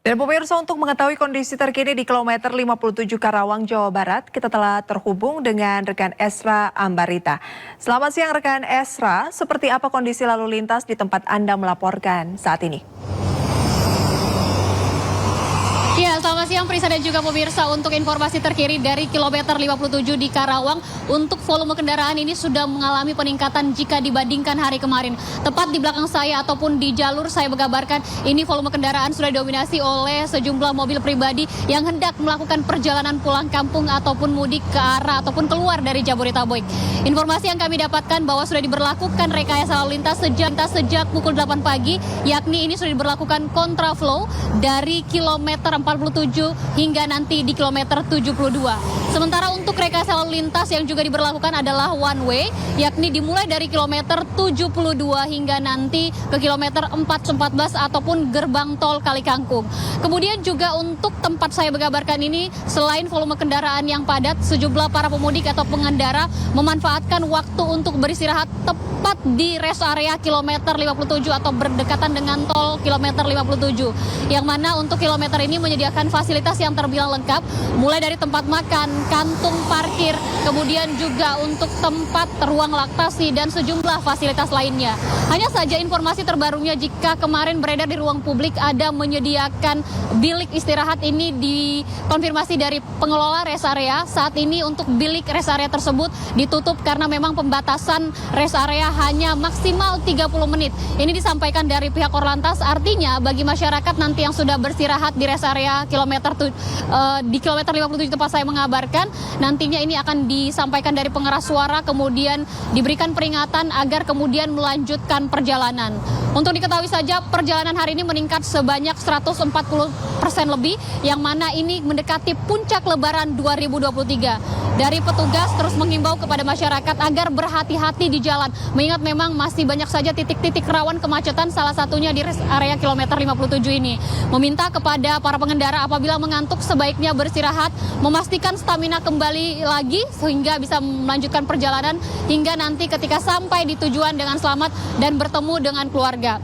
Dan pemirsa, untuk mengetahui kondisi terkini di kilometer 57 Karawang, Jawa Barat, kita telah terhubung dengan rekan Esra Ambarita. Selamat siang rekan Esra, seperti apa kondisi lalu lintas di tempat Anda melaporkan saat ini? Ya, selamat siang Prisa dan juga pemirsa. Untuk informasi terkini dari kilometer 57 di Karawang, untuk volume kendaraan ini sudah mengalami peningkatan jika dibandingkan hari kemarin. Tepat di belakang saya ataupun di jalur saya mengabarkan, ini volume kendaraan sudah didominasi oleh sejumlah mobil pribadi yang hendak melakukan perjalanan pulang kampung ataupun mudik ke arah ataupun keluar dari Jabodetabek. Informasi yang kami dapatkan bahwa sudah diberlakukan rekayasa lalu lintas sejak pukul 8 pagi, yakni ini sudah diberlakukan kontraflow dari kilometer 47 hingga nanti di kilometer 72. Sementara untuk rekayasa lalu lintas yang juga diberlakukan adalah one way, yakni dimulai dari kilometer 72 hingga nanti ke kilometer 414 ataupun gerbang tol Kalikangkung. Kemudian juga untuk tempat saya mengabarkan ini, selain volume kendaraan yang padat, sejumlah para pemudik atau pengendara memanfaatkan waktu untuk beristirahat tepat di rest area kilometer 57 atau berdekatan dengan tol kilometer 57. Yang mana untuk kilometer ini menyediakan fasilitas yang terbilang lengkap, mulai dari tempat makan, kantung parkir, kemudian juga untuk tempat ruang laktasi dan sejumlah fasilitas lainnya. Hanya saja informasi terbarunya jika kemarin beredar di ruang publik ada menyediakan bilik istirahat, ini dikonfirmasi dari pengelola rest area. Saat ini untuk bilik rest area tersebut ditutup karena memang pembatasan rest area hanya maksimal 30 menit. Ini disampaikan dari pihak Korlantas, artinya bagi masyarakat nanti yang sudah beristirahat di rest area di kilometer 57 tempat saya mengabarkan, nantinya ini akan disampaikan dari pengeras suara, kemudian diberikan peringatan agar kemudian melanjutkan perjalanan. Untuk diketahui saja, perjalanan hari ini meningkat sebanyak 140% lebih, yang mana ini mendekati puncak Lebaran 2023. Dari petugas terus menghimbau kepada masyarakat agar berhati-hati di jalan, mengingat memang masih banyak saja titik-titik rawan kemacetan, salah satunya di rest area kilometer 57 ini. Meminta kepada para pengendara apabila mengantuk sebaiknya beristirahat, memastikan stamina kembali lagi sehingga bisa melanjutkan perjalanan hingga nanti ketika sampai di tujuan dengan selamat dan bertemu dengan keluarga.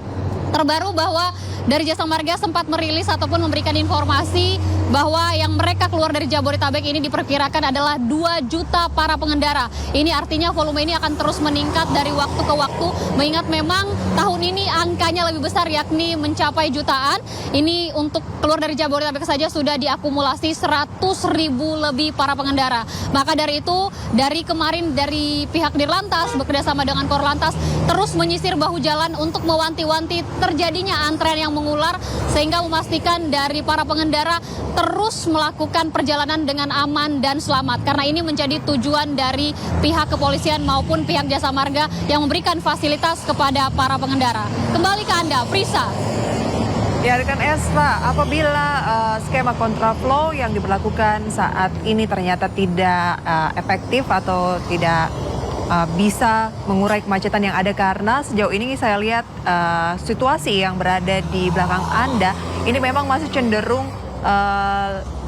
Terbaru bahwa dari Jasa Marga sempat merilis ataupun memberikan informasi bahwa yang mereka keluar dari Jabodetabek ini diperkirakan adalah 2 juta para pengendara. Ini artinya volume ini akan terus meningkat dari waktu ke waktu, mengingat memang tahun ini angkanya lebih besar, yakni mencapai jutaan. Ini untuk keluar dari Jabodetabek saja sudah diakumulasi 100.000 lebih para pengendara. Maka dari itu, dari kemarin dari pihak Dirlantas bekerjasama dengan Korlantas terus menyisir bahu jalan untuk mewanti-wanti terjadinya antrean yang mengular, sehingga memastikan dari para pengendara terus melakukan perjalanan dengan aman dan selamat, karena ini menjadi tujuan dari pihak kepolisian maupun pihak Jasa Marga yang memberikan fasilitas kepada para pengendara. Kembali ke Anda, Prisa. Ya, rekan Esra, apabila skema kontraflow yang diberlakukan saat ini ternyata tidak efektif atau tidak bisa mengurai kemacetan yang ada, karena sejauh ini saya lihat situasi yang berada di belakang Anda ini memang masih cenderung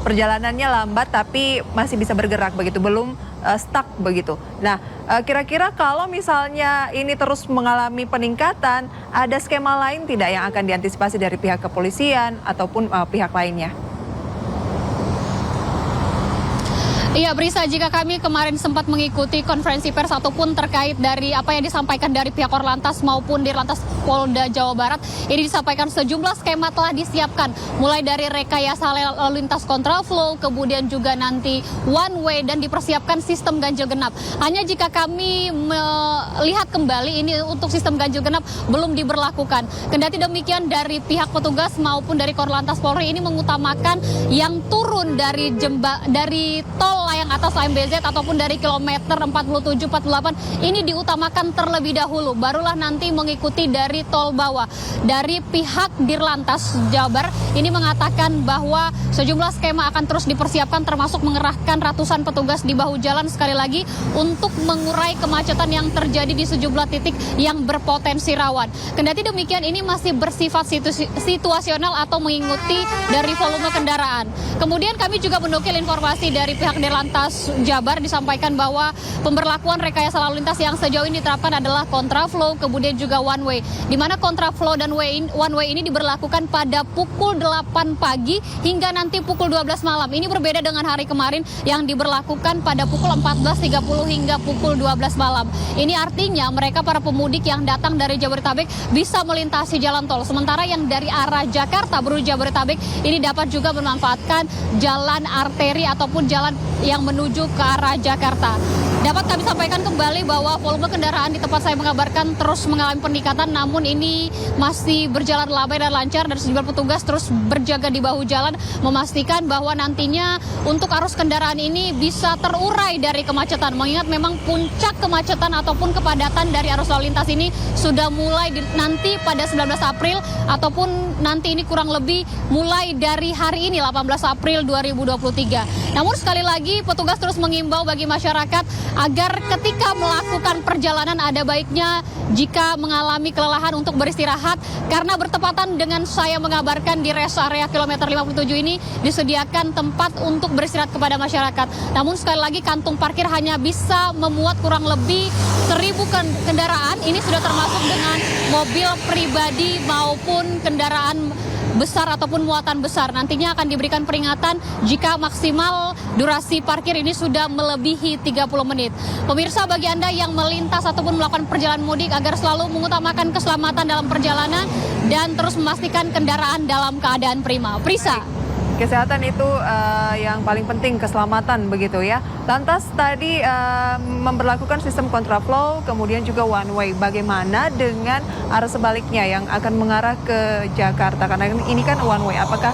perjalanannya lambat tapi masih bisa bergerak begitu, belum stuck begitu. Nah, kira-kira kalau misalnya ini terus mengalami peningkatan, ada skema lain tidak yang akan diantisipasi dari pihak kepolisian ataupun pihak lainnya? Iya, Brisa, jika kami kemarin sempat mengikuti konferensi pers ataupun terkait dari apa yang disampaikan dari pihak Korlantas maupun Dirlantas Polda Jawa Barat, ini disampaikan sejumlah skema telah disiapkan, mulai dari rekayasa lalu lintas kontraflow, kemudian juga nanti one way, dan dipersiapkan sistem ganjil genap. Hanya jika kami melihat kembali, ini untuk sistem ganjil genap belum diberlakukan. Kendati demikian, dari pihak petugas maupun dari Korlantas Polri ini mengutamakan yang turun dari tol layang atas AMBZ ataupun dari kilometer 47-48 ini diutamakan terlebih dahulu, barulah nanti mengikuti dari tol bawah. Dari pihak Dirlantas Jabar ini mengatakan bahwa sejumlah skema akan terus dipersiapkan, termasuk mengerahkan ratusan petugas di bahu jalan sekali lagi untuk mengurai kemacetan yang terjadi di sejumlah titik yang berpotensi rawan. Kendati demikian, ini masih bersifat situasional atau mengikuti dari volume kendaraan. Kemudian kami juga menukil informasi dari pihak Dirlantas Dirlantas Jabar disampaikan bahwa pemberlakuan rekayasa lalu lintas yang sejauh ini diterapkan adalah kontraflow, kemudian juga one way. Di mana kontraflow dan one way ini diberlakukan pada pukul 8 pagi hingga nanti pukul 12 malam. Ini berbeda dengan hari kemarin yang diberlakukan pada pukul 14.30 hingga pukul 12 malam. Ini artinya mereka para pemudik yang datang dari Jabodetabek bisa melintasi jalan tol. Sementara yang dari arah Jakarta menuju Jabodetabek ini dapat juga memanfaatkan jalan arteri ataupun jalan yang menuju ke arah Jakarta. Dapat kami sampaikan kembali bahwa volume kendaraan di tempat saya mengabarkan terus mengalami peningkatan, namun ini masih berjalan lambai dan lancar, dan sejumlah petugas terus berjaga di bahu jalan memastikan bahwa nantinya untuk arus kendaraan ini bisa terurai dari kemacetan. Mengingat memang puncak kemacetan ataupun kepadatan dari arus lalu lintas ini sudah mulai nanti pada 19 April ataupun nanti ini kurang lebih mulai dari hari ini 18 April 2023. Namun sekali lagi petugas terus mengimbau bagi masyarakat agar ketika melakukan perjalanan ada baiknya jika mengalami kelelahan untuk beristirahat, karena bertepatan dengan saya mengabarkan di rest area kilometer 57 ini disediakan tempat untuk beristirahat kepada masyarakat. Namun sekali lagi kantung parkir hanya bisa memuat kurang lebih 1.000 kendaraan. Ini sudah termasuk dengan mobil pribadi maupun kendaraan besar ataupun muatan besar. Nantinya akan diberikan peringatan jika maksimal durasi parkir ini sudah melebihi 30 menit. Pemirsa, bagi Anda yang melintas ataupun melakukan perjalanan mudik agar selalu mengutamakan keselamatan dalam perjalanan dan terus memastikan kendaraan dalam keadaan prima. Prisa. Kesehatan itu yang paling penting, keselamatan begitu ya. Lantas tadi memberlakukan sistem kontraflow, kemudian juga one way. Bagaimana dengan arah sebaliknya yang akan mengarah ke Jakarta? Karena ini kan one way. Apakah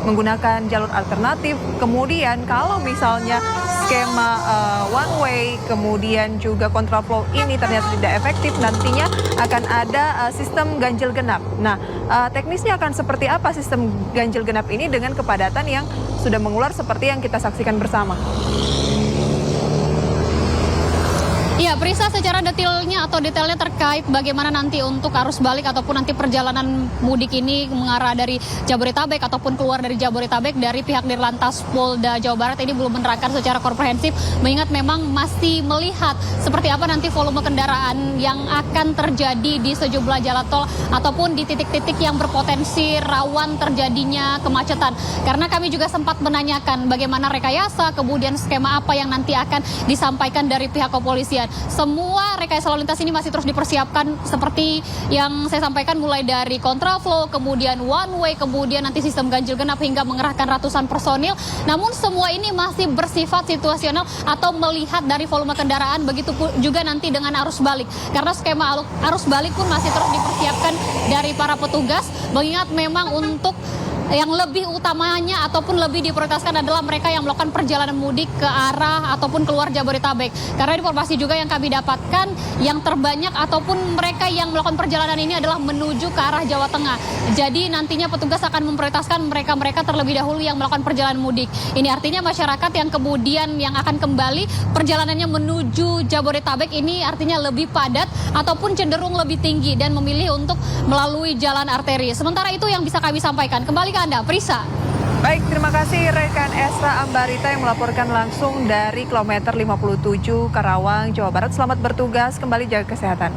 menggunakan jalur alternatif? Kemudian kalau misalnya skema one way kemudian juga kontraflow ini ternyata tidak efektif, nantinya akan ada sistem ganjil genap. Nah, teknisnya akan seperti apa sistem ganjil genap ini dengan kepadatan yang sudah mengular seperti yang kita saksikan bersama? Ya, Prisa, secara detailnya terkait bagaimana nanti untuk arus balik ataupun nanti perjalanan mudik ini mengarah dari Jabodetabek ataupun keluar dari Jabodetabek dari pihak Dirlantas Polda Jawa Barat ini belum menerangkan secara komprehensif, mengingat memang masih melihat seperti apa nanti volume kendaraan yang akan terjadi di sejumlah jalan tol ataupun di titik-titik yang berpotensi rawan terjadinya kemacetan. Karena kami juga sempat menanyakan bagaimana rekayasa, kemudian skema apa yang nanti akan disampaikan dari pihak kepolisian. Semua rekayasa lalu lintas ini masih terus dipersiapkan seperti yang saya sampaikan, mulai dari kontraflow, kemudian one way, kemudian nanti sistem ganjil genap hingga mengerahkan ratusan personil. Namun semua ini masih bersifat situasional atau melihat dari volume kendaraan, begitu juga nanti dengan arus balik. Karena skema arus balik pun masih terus dipersiapkan dari para petugas, mengingat memang untuk yang lebih utamanya ataupun lebih diprioritaskan adalah mereka yang melakukan perjalanan mudik ke arah ataupun keluar Jabodetabek. Karena informasi juga yang kami dapatkan, yang terbanyak ataupun mereka yang melakukan perjalanan ini adalah menuju ke arah Jawa Tengah. Jadi nantinya petugas akan memprioritaskan mereka terlebih dahulu yang melakukan perjalanan mudik. Ini artinya masyarakat yang kemudian yang akan kembali perjalanannya menuju Jabodetabek ini artinya lebih padat ataupun cenderung lebih tinggi dan memilih untuk melalui jalan arteri. Sementara itu yang bisa kami sampaikan. Kembali ke Anda, Prisa. Baik, terima kasih rekan Esra Ambarita yang melaporkan langsung dari kilometer 57 Karawang, Jawa Barat. Selamat bertugas, kembali jaga kesehatan.